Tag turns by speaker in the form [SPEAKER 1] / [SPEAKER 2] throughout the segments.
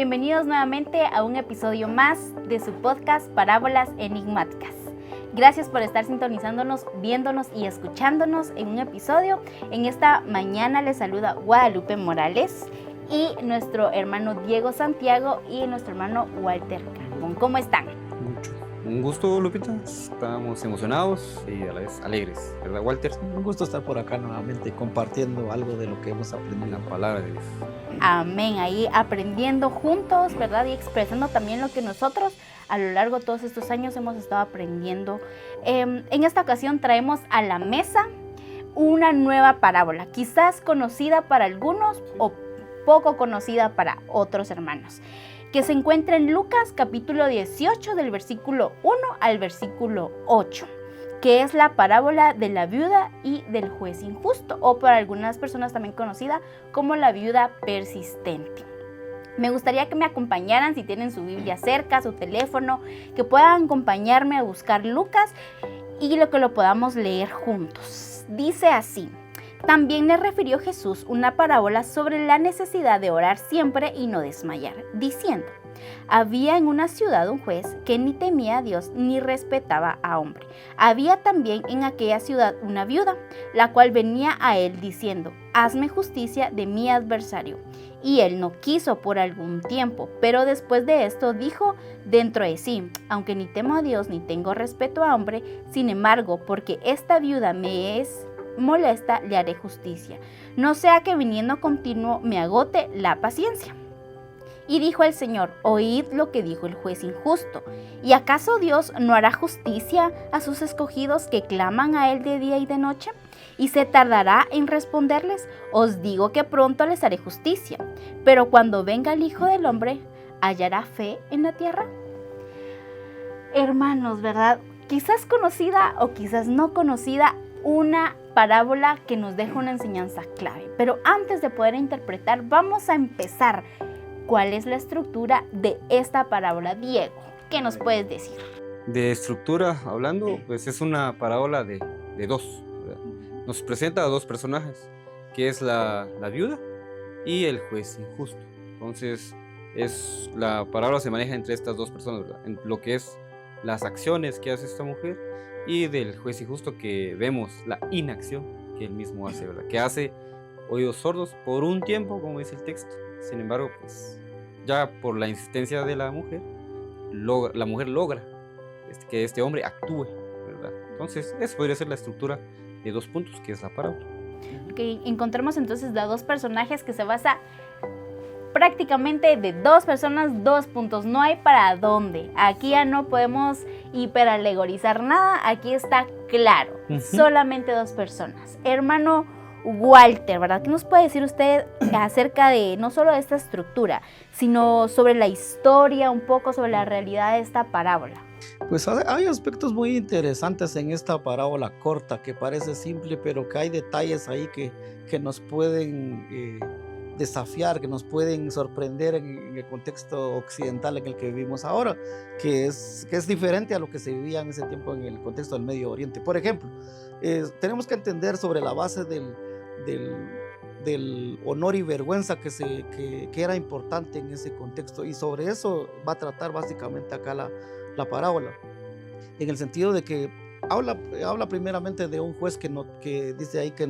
[SPEAKER 1] bienvenidos nuevamente a un episodio más de su podcast Parábolas Enigmáticas. Gracias por estar sintonizándonos, viéndonos y escuchándonos en un episodio. En esta mañana les saluda Guadalupe Morales y nuestro hermano Diego Santiago y nuestro hermano Walter Carbón. ¿Cómo están?
[SPEAKER 2] Un gusto, Lupita. Estamos emocionados y a la vez alegres, ¿verdad, Walter?
[SPEAKER 3] Un gusto estar por acá nuevamente compartiendo algo de lo que hemos aprendido.
[SPEAKER 2] La palabra de Dios.
[SPEAKER 1] Amén. Ahí aprendiendo juntos, ¿verdad? Y expresando también lo que nosotros a lo largo de todos estos años hemos estado aprendiendo. En esta ocasión traemos a la mesa una nueva parábola, quizás conocida para algunos o poco conocida para otros hermanos, que se encuentra en Lucas capítulo 18 del versículo 1 al versículo 8, que es la parábola de la viuda y del juez injusto, o por algunas personas también conocida como la viuda persistente. Me gustaría que me acompañaran, si tienen su Biblia cerca, su teléfono, que puedan acompañarme a buscar Lucas y que lo podamos leer juntos. Dice así: también le refirió Jesús una parábola sobre la necesidad de orar siempre y no desmayar, diciendo: había en una ciudad un juez que ni temía a Dios ni respetaba a hombre. Había también en aquella ciudad una viuda, la cual venía a él diciendo: hazme justicia de mi adversario. Y él no quiso por algún tiempo, pero después de esto dijo dentro de sí: aunque ni temo a Dios ni tengo respeto a hombre, sin embargo, porque esta viuda me es molesta, le haré justicia, no sea que viniendo continuo me agote la paciencia. Y dijo el Señor: oíd lo que dijo el juez injusto. ¿Y acaso Dios no hará justicia a sus escogidos que claman a él de día y de noche? ¿Y se tardará en responderles? Os digo que pronto les haré justicia. Pero cuando venga el Hijo del Hombre, ¿hallará fe en la tierra? Hermanos, ¿verdad? Quizás conocida o quizás no conocida, una parábola que nos deja una enseñanza clave. Pero antes de poder interpretar, vamos a empezar. ¿Cuál es la estructura de esta parábola? Diego, ¿qué nos puedes decir?
[SPEAKER 2] De estructura hablando, pues es una parábola de dos, ¿verdad? Nos presenta a dos personajes, que es la viuda y el juez injusto. Entonces, la parábola se maneja entre estas dos personas, ¿verdad? En lo que es las acciones que hace esta mujer y del juez injusto, que vemos la inacción que él mismo hace, ¿verdad? Que hace oídos sordos por un tiempo, como dice el texto. Sin embargo, pues ya por la insistencia de la mujer logra que este hombre actúe, ¿verdad? Entonces, eso podría ser la estructura de dos puntos, que es la parábola.
[SPEAKER 1] Okay, encontramos entonces de dos personajes que se basa prácticamente de dos personas, dos puntos. No hay para dónde. Aquí ya no podemos hiperalegorizar nada. Aquí está claro. Solamente dos personas. Hermano Walter, ¿verdad? ¿Qué nos puede decir usted acerca de no solo de esta estructura, sino sobre la historia, un poco sobre la realidad de esta parábola?
[SPEAKER 3] Pues hay aspectos muy interesantes en esta parábola corta, que parece simple, pero que hay detalles ahí que nos pueden desafiar, que nos pueden sorprender en el contexto occidental en el que vivimos ahora, que es diferente a lo que se vivía en ese tiempo en el contexto del Medio Oriente. Por ejemplo, tenemos que entender sobre la base del honor y vergüenza que era importante en ese contexto, y sobre eso va a tratar básicamente acá la parábola, en el sentido de que habla primeramente de un juez que dice ahí que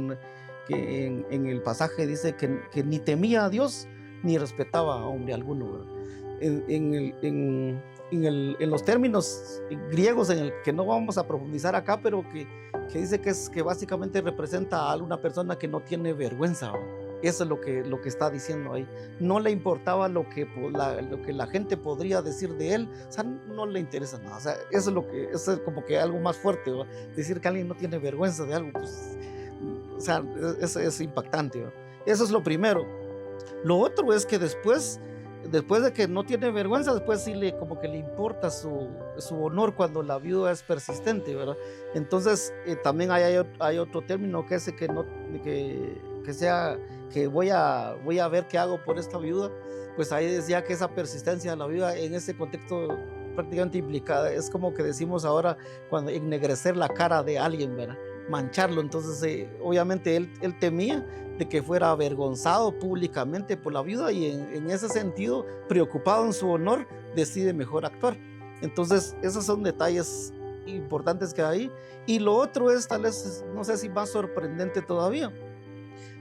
[SPEAKER 3] en el pasaje dice que ni temía a Dios ni respetaba a hombre alguno, ¿verdad? En los términos griegos, en el que no vamos a profundizar acá, pero que dice que básicamente representa a una persona que no tiene vergüenza, ¿verdad? Eso es lo que está diciendo ahí. No le importaba lo que la gente podría decir de él, o sea, no le interesa nada. O sea, eso es como que algo más fuerte, ¿verdad? Decir que alguien no tiene vergüenza de algo, pues, o sea, es impactante, ¿verdad? Eso es lo primero. Lo otro es que después de que no tiene vergüenza, después sí como que le importa su honor cuando la viuda es persistente, ¿verdad? Entonces también hay otro término que es que voy a ver qué hago por esta viuda. Pues ahí decía que esa persistencia de la viuda en ese contexto prácticamente implicada es como que decimos ahora cuando ennegrecer la cara de alguien, ¿verdad? mancharlo. Entonces, obviamente él temía de que fuera avergonzado públicamente por la viuda y en ese sentido, preocupado en su honor, decide mejor actuar. Entonces, esos son detalles importantes que hay. Y lo otro es, tal vez, no sé si más sorprendente todavía,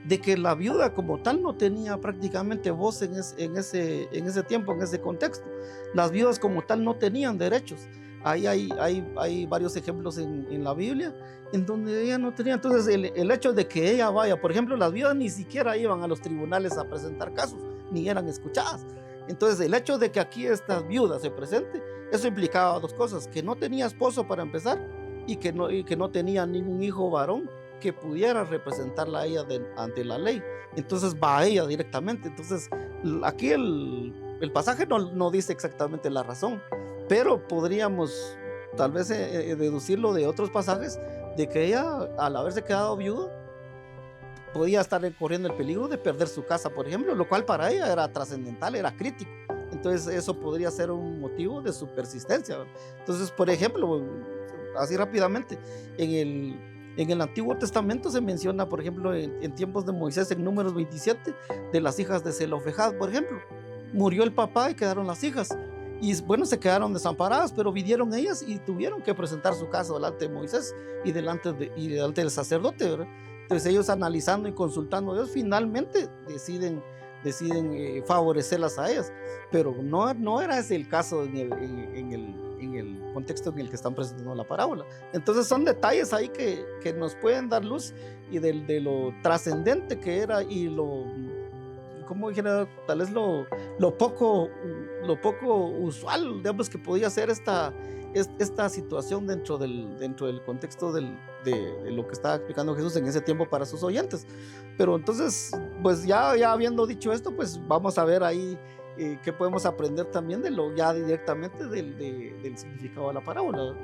[SPEAKER 3] de que la viuda como tal no tenía prácticamente voz en ese tiempo, en ese contexto. Las viudas como tal no tenían derechos. Ahí hay varios ejemplos en la Biblia en donde ella no tenía. Entonces el hecho de que ella vaya, por ejemplo, las viudas ni siquiera iban a los tribunales a presentar casos, ni eran escuchadas. Entonces el hecho de que aquí esta viuda se presente, eso implicaba dos cosas: que no tenía esposo para empezar, y que no tenía ningún hijo varón que pudiera representarla a ella ante la ley. Entonces va a ella directamente. Entonces aquí el pasaje no dice exactamente la razón, pero podríamos tal vez deducirlo de otros pasajes, de que ella, al haberse quedado viuda, podía estar corriendo el peligro de perder su casa, por ejemplo, lo cual para ella era trascendental, era crítico. Entonces eso podría ser un motivo de su persistencia. Entonces, por ejemplo, así rápidamente, en el Antiguo Testamento se menciona, por ejemplo, en tiempos de Moisés, en Números 27, de las hijas de Zelofejad, por ejemplo. Murió el papá y quedaron las hijas. Y bueno, se quedaron desamparadas, pero vinieron ellas y tuvieron que presentar su caso delante de Moisés y delante del sacerdote, ¿verdad? Entonces ellos, analizando y consultando a Dios, finalmente deciden favorecerlas a ellas. Pero no era ese el caso en el contexto en el que están presentando la parábola. Entonces son detalles ahí que nos pueden dar luz y de lo trascendente que era, y como dijera, tal vez lo poco usual, digamos, que podía ser esta situación dentro del contexto de lo que estaba explicando Jesús en ese tiempo para sus oyentes. Pero entonces, pues ya habiendo dicho esto, pues vamos a ver ahí qué podemos aprender también ya directamente del significado de la parábola.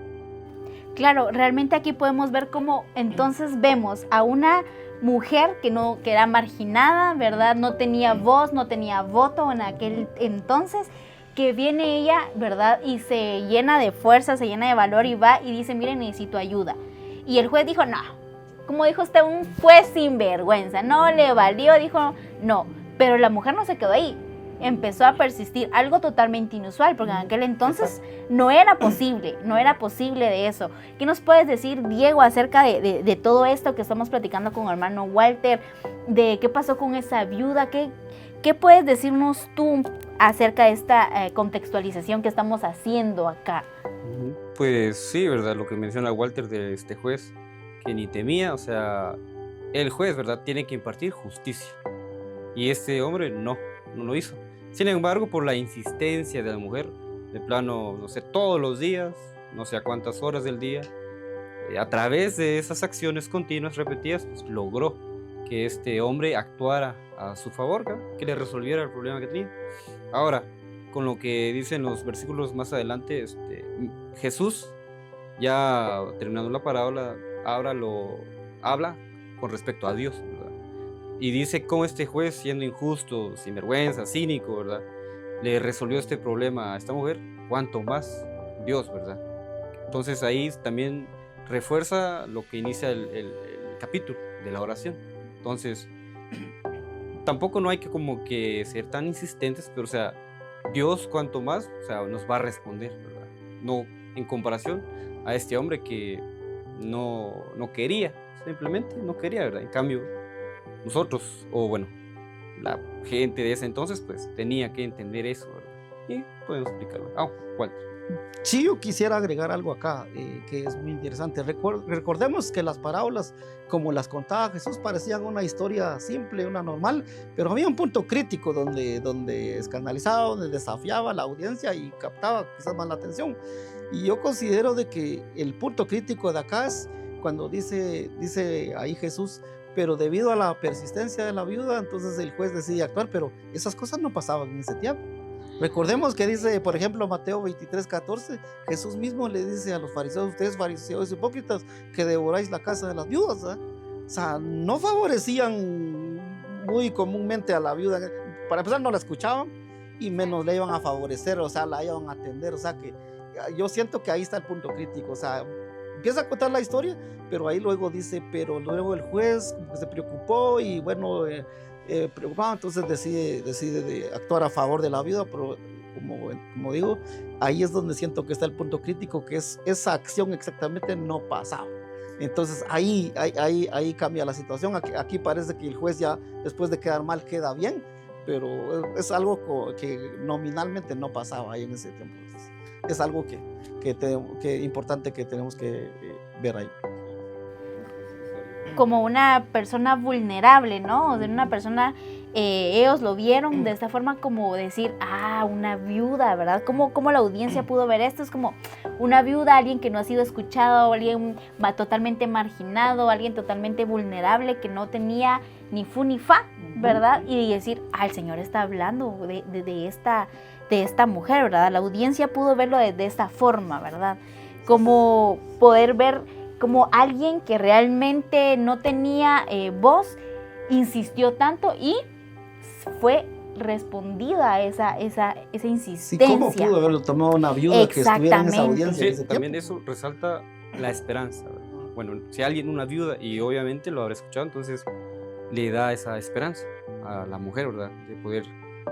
[SPEAKER 1] Claro, realmente aquí podemos ver cómo entonces vemos a una mujer que era marginada, ¿verdad? No tenía voz, no tenía voto en aquel entonces, que viene ella, ¿verdad? Y se llena de fuerza, se llena de valor y va y dice: miren, necesito ayuda. Y el juez dijo: no, como dijo usted, un juez sinvergüenza, no le valió, dijo no. Pero la mujer no se quedó ahí, empezó a persistir, algo totalmente inusual, porque en aquel entonces no era posible de eso. ¿Qué nos puedes decir, Diego, acerca de todo esto que estamos platicando con el hermano Walter, de qué pasó con esa viuda? ¿Qué puedes decirnos tú acerca de esta contextualización que estamos haciendo acá?
[SPEAKER 2] Pues sí, ¿verdad? Lo que menciona Walter de este juez, que ni temía, o sea, el juez, ¿verdad?, tiene que impartir justicia. Y este hombre no lo hizo. Sin embargo, por la insistencia de la mujer, de plano, no sé, todos los días, no sé a cuántas horas del día, a través de esas acciones continuas, repetidas, pues logró que este hombre actuara a su favor, que le resolviera el problema que tenía. Ahora, con lo que dicen los versículos más adelante, Jesús, ya terminando la parábola, habla con respecto a Dios, ¿verdad? Y dice cómo este juez, siendo injusto, sinvergüenza, cínico, ¿verdad?, le resolvió este problema a esta mujer, cuanto más Dios, ¿verdad? Entonces ahí también refuerza lo que inicia el capítulo de la oración. Entonces, tampoco no hay que como que ser tan insistentes, pero o sea, Dios cuanto más, o sea, nos va a responder, ¿verdad? No en comparación a este hombre que no quería, simplemente no quería, ¿verdad? En cambio, nosotros, o bueno, la gente de ese entonces, pues tenía que entender eso, ¿verdad? Y podemos explicarlo. Walter.
[SPEAKER 3] Sí, yo quisiera agregar algo acá que es muy interesante. Recordemos que las parábolas, como las contaba Jesús, parecían una historia simple, una normal, pero había un punto crítico donde escandalizaba, donde desafiaba a la audiencia y captaba quizás más la atención. Y yo considero de que el punto crítico de acá es cuando dice ahí Jesús: pero debido a la persistencia de la viuda, entonces el juez decide actuar. Pero esas cosas no pasaban en ese tiempo. Recordemos que dice, por ejemplo, Mateo 23:14, Jesús mismo le dice a los fariseos: ustedes fariseos hipócritas, que devoráis la casa de las viudas, ¿eh? O sea, no favorecían muy comúnmente a la viuda. Para empezar, no la escuchaban, y menos le iban a favorecer, o sea, la iban a atender. O sea, que yo siento que ahí está el punto crítico. O sea, empieza a contar la historia, pero ahí luego dice, pero luego el juez como que se preocupó y bueno, preocupado, entonces decide de actuar a favor de la viuda, pero como digo, ahí es donde siento que está el punto crítico, que es esa acción exactamente no pasaba. Entonces ahí cambia la situación. Aquí parece que el juez ya después de quedar mal queda bien, pero es algo que nominalmente no pasaba ahí en ese tiempo. Es algo que importante que tenemos que ver ahí.
[SPEAKER 1] Como una persona vulnerable, ¿no? O sea, una persona, ellos lo vieron de esta forma como decir, una viuda, ¿verdad? ¿Cómo la audiencia pudo ver esto? Es como una viuda, alguien que no ha sido escuchado, alguien totalmente marginado, alguien totalmente vulnerable, que no tenía ni fu ni fa, ¿verdad? Y decir, el Señor está hablando de esta mujer, ¿verdad? La audiencia pudo verlo de esta forma, ¿verdad? Como poder ver como alguien que realmente no tenía voz, insistió tanto y fue respondida esa insistencia.
[SPEAKER 3] Sí, ¿cómo pudo haberlo tomado una viuda que estuviera en esa audiencia?
[SPEAKER 2] Sí, también eso resalta la esperanza, ¿verdad? Bueno, si alguien, una viuda, y obviamente lo habrá escuchado, entonces le da esa esperanza a la mujer, ¿verdad? De poder,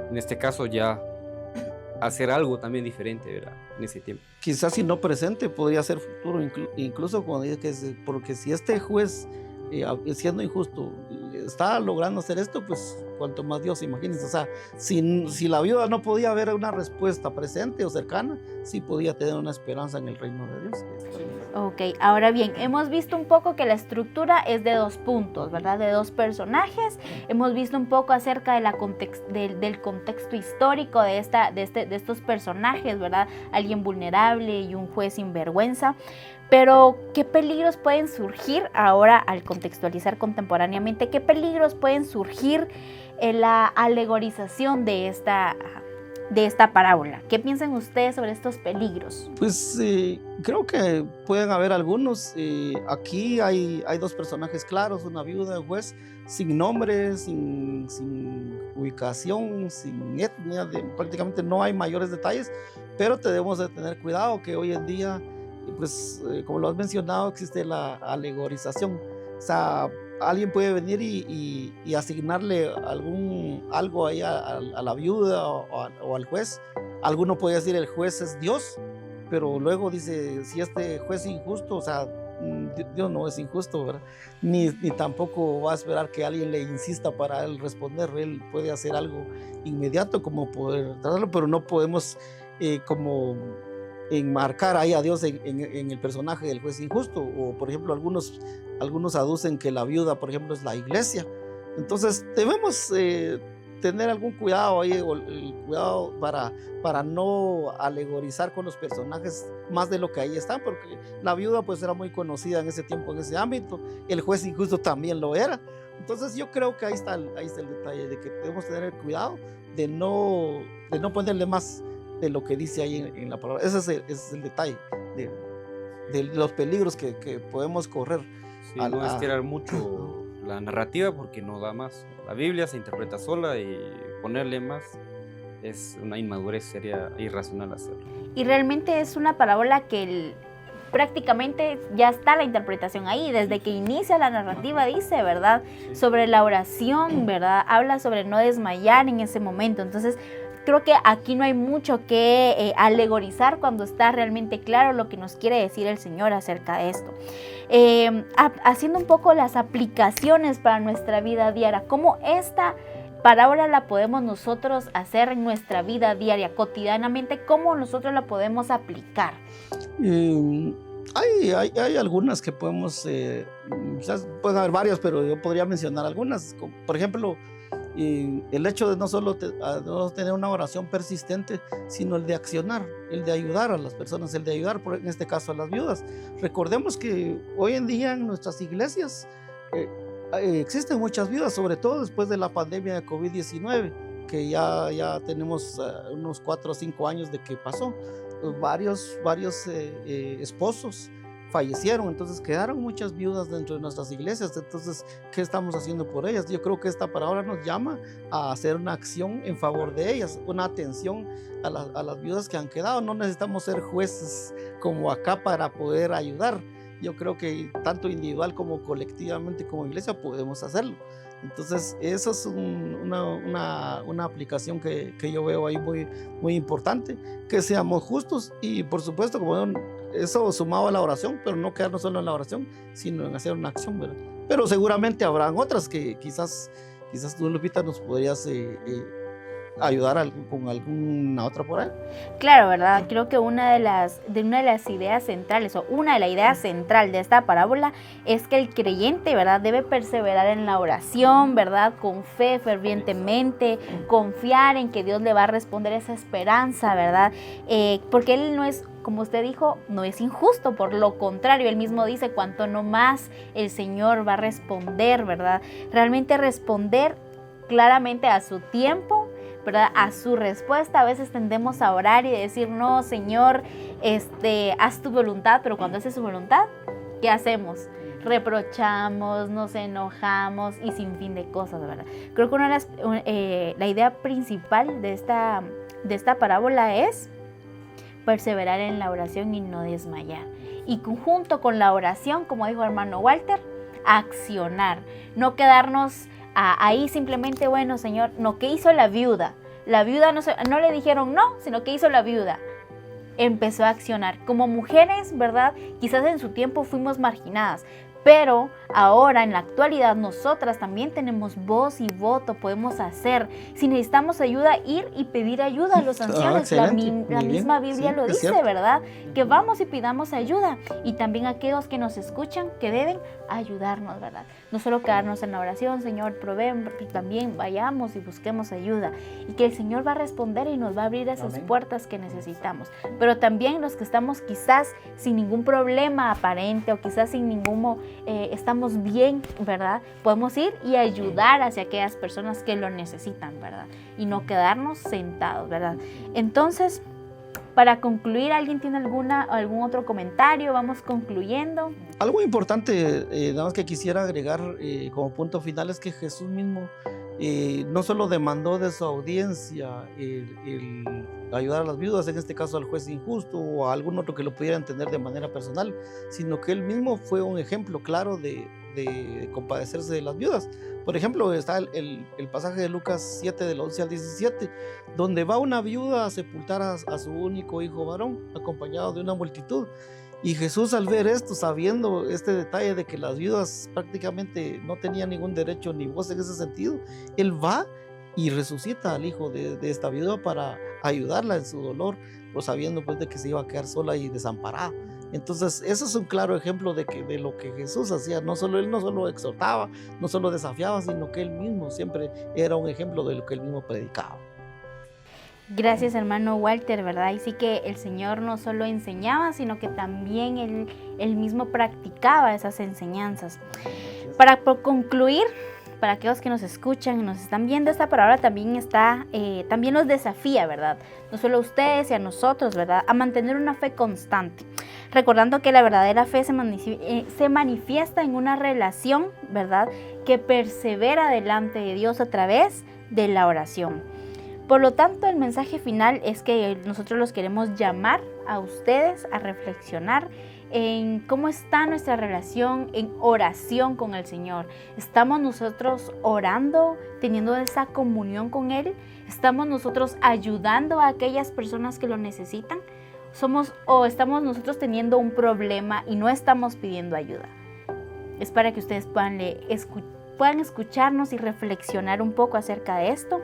[SPEAKER 2] en este caso, ya hacer algo también diferente, ¿verdad? En ese tiempo.
[SPEAKER 3] Quizás si no presente, podría ser futuro, incluso cuando dice que porque si este juez, siendo injusto, está logrando hacer esto, pues cuanto más Dios, imagínense. O sea, si la viuda no podía ver una respuesta presente o cercana, sí podía tener una esperanza en el reino de Dios.
[SPEAKER 1] Ok, ahora bien, hemos visto un poco que la estructura es de 2 puntos, ¿verdad? De 2 personajes. Hemos visto un poco acerca del contexto histórico de estos personajes, ¿verdad? Alguien vulnerable y un juez sinvergüenza. Pero, ¿qué peligros pueden surgir ahora al contextualizar contemporáneamente? ¿Qué peligros pueden surgir en la alegorización de esta parábola? ¿Qué piensan ustedes sobre estos peligros?
[SPEAKER 3] Pues creo que pueden haber algunos. Aquí hay 2 personajes claros, una viuda y un juez, sin nombre, sin ubicación, sin etnia, prácticamente no hay mayores detalles, pero debemos de tener cuidado que hoy en día, pues como lo has mencionado, existe la alegorización. O sea, alguien puede venir y asignarle algo ahí a la viuda o al juez. Alguno puede decir el juez es Dios, pero luego dice, si este juez es injusto, o sea, Dios no es injusto, ¿verdad? Ni tampoco va a esperar que alguien le insista para él responder. Él puede hacer algo inmediato como poder tratarlo, pero no podemos como enmarcar ahí a Dios en el personaje del juez injusto. O por ejemplo, algunos aducen que la viuda, por ejemplo, es la iglesia. Entonces debemos tener algún cuidado ahí, el cuidado para no alegorizar con los personajes más de lo que ahí están, porque la viuda pues era muy conocida en ese tiempo, en ese ámbito. El juez injusto también lo era. Entonces yo creo que ahí está el detalle, de que debemos tener cuidado de no ponerle más de lo que dice ahí en la palabra. Ese es el detalle de los peligros que podemos correr.
[SPEAKER 2] Sí, no estirar mucho la narrativa porque no da más. La Biblia se interpreta sola y ponerle más es una inmadurez, sería irracional hacerlo.
[SPEAKER 1] Y realmente es una parábola que prácticamente ya está la interpretación ahí, desde que inicia la narrativa dice, ¿verdad? Sí. Sobre la oración, ¿verdad? Habla sobre no desmayar en ese momento. Entonces, creo que aquí no hay mucho que alegorizar cuando está realmente claro lo que nos quiere decir el Señor acerca de esto. Haciendo un poco las aplicaciones para nuestra vida diaria, ¿cómo esta parábola la podemos nosotros hacer en nuestra vida diaria, cotidianamente? ¿Cómo nosotros la podemos aplicar?
[SPEAKER 3] Hay algunas que podemos, quizás pueden haber varias, pero yo podría mencionar algunas. Por ejemplo, el hecho de no solo no tener una oración persistente, sino el de accionar, el de ayudar a las personas, el de ayudar, en este caso a las viudas. Recordemos que hoy en día en nuestras iglesias existen muchas viudas, sobre todo después de la pandemia de COVID-19, que ya tenemos unos 4 o 5 años de que pasó. Varios esposos fallecieron, entonces quedaron muchas viudas dentro de nuestras iglesias. Entonces, ¿qué estamos haciendo por ellas? Yo creo que esta parábola nos llama a hacer una acción en favor de ellas, una atención a las viudas que han quedado. No necesitamos ser jueces como acá para poder ayudar. yo creo que tanto individual como colectivamente como iglesia podemos hacerlo. Entonces, eso es una aplicación que yo veo ahí muy, muy importante, que seamos justos y, por supuesto, como eso sumado a la oración, pero no quedarnos solo en la oración, sino en hacer una acción, ¿verdad? Pero seguramente habrán otras que quizás tú, Lupita, nos podrías ayudar con alguna otra por ahí.
[SPEAKER 1] Claro, ¿verdad? Creo que una de las ideas centrales, o una de la idea central de esta parábola es que el creyente, ¿verdad?, debe perseverar en la oración, ¿verdad?, con fe fervientemente, confiar en que Dios le va a responder, esa esperanza, ¿verdad? Porque Él no es, como usted dijo, no es injusto, por lo contrario, Él mismo dice cuanto no más el Señor va a responder, ¿verdad? Realmente responder claramente a su tiempo, ¿verdad?, a su respuesta. A veces tendemos a orar y decir, no, Señor, haz tu voluntad, pero cuando hace su voluntad, ¿qué hacemos? Reprochamos, nos enojamos y sin fin de cosas, ¿verdad? Creo que la idea principal de esta parábola es perseverar en la oración y no desmayar. Y junto con la oración, como dijo el hermano Walter, accionar, no quedarnos ahí simplemente, bueno, Señor, no, ¿qué hizo la viuda? La viuda no le dijeron no, sino que hizo la viuda. Empezó a accionar. Como mujeres, ¿verdad? Quizás en su tiempo fuimos marginadas, pero ahora, en la actualidad, nosotras también tenemos voz y voto, podemos hacer. Si necesitamos ayuda, ir y pedir ayuda a los ancianos. La misma Biblia lo dice, ¿verdad? Que vamos y pidamos ayuda. Y también aquellos que nos escuchan, que deben ayudarnos, ¿verdad? No solo quedarnos en la oración, Señor, proveen, también vayamos y busquemos ayuda. Y que el Señor va a responder y nos va a abrir esas puertas que necesitamos. Pero también los que estamos quizás sin ningún problema aparente o quizás sin ningún... estamos bien, ¿verdad? Podemos ir y ayudar hacia aquellas personas que lo necesitan, ¿verdad? Y no quedarnos sentados, ¿verdad? Entonces, para concluir, ¿alguien tiene algún otro comentario? Vamos concluyendo.
[SPEAKER 3] Algo importante, nada más que quisiera agregar como punto final, es que Jesús mismo no solo demandó de su audiencia el ayudar a las viudas, en este caso al juez injusto o a algún otro que lo pudiera entender de manera personal, sino que él mismo fue un ejemplo claro de compadecerse de las viudas. Por ejemplo, está el pasaje de Lucas 7, del 11 al 17, donde va una viuda a sepultar a su único hijo varón, acompañado de una multitud. Y Jesús, al ver esto, sabiendo este detalle de que las viudas prácticamente no tenían ningún derecho ni voz en ese sentido, Él va y resucita al hijo de esta viuda para ayudarla en su dolor, pues sabiendo pues de que se iba a quedar sola y desamparada. Entonces, eso es un claro ejemplo de lo que Jesús hacía. Él no solo exhortaba, no solo desafiaba, sino que Él mismo siempre era un ejemplo de lo que Él mismo predicaba.
[SPEAKER 1] Gracias, hermano Walter, ¿verdad? Y sí que el Señor no solo enseñaba, sino que también Él mismo practicaba esas enseñanzas. Para concluir, para aquellos que nos escuchan y nos están viendo, esta palabra también nos desafía, ¿verdad? No solo a ustedes y a nosotros, ¿verdad? A mantener una fe constante. Recordando que la verdadera fe se manifiesta en una relación, ¿verdad?, que persevera delante de Dios a través de la oración. Por lo tanto, el mensaje final es que nosotros los queremos llamar a ustedes a reflexionar en cómo está nuestra relación en oración con el Señor. ¿Estamos nosotros orando, teniendo esa comunión con Él? ¿Estamos nosotros ayudando a aquellas personas que lo necesitan? ¿O estamos nosotros teniendo un problema y no estamos pidiendo ayuda? Es para que ustedes puedan escucharnos y reflexionar un poco acerca de esto.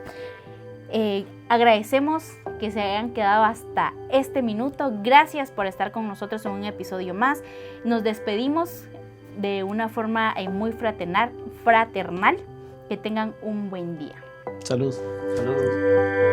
[SPEAKER 1] Agradecemos que se hayan quedado hasta este minuto. Gracias por estar con nosotros en un episodio más. Nos despedimos de una forma muy fraternal. Que tengan un buen día.
[SPEAKER 3] Saludos.
[SPEAKER 2] Saludos.